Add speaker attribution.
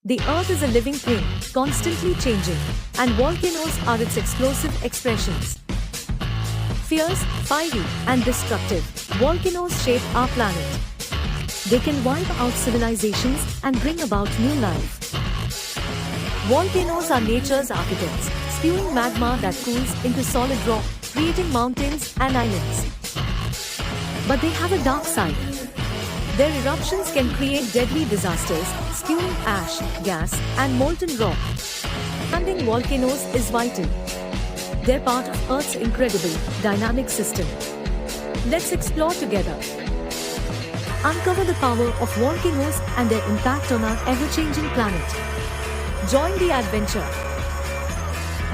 Speaker 1: The Earth is a living thing, constantly changing, and volcanoes are its explosive expressions. Fierce, fiery, and destructive, volcanoes shape our planet. They can wipe out civilizations and bring about new life. Volcanoes are nature's architects, spewing magma that cools into solid rock, creating mountains and islands. But they have a dark side. Their eruptions can create deadly disasters, spewing ash, gas, and molten rock. Understanding volcanoes is vital. They're part of Earth's incredible, dynamic system. Let's explore together. Uncover the power of volcanoes and their impact on our ever-changing planet. Join the adventure.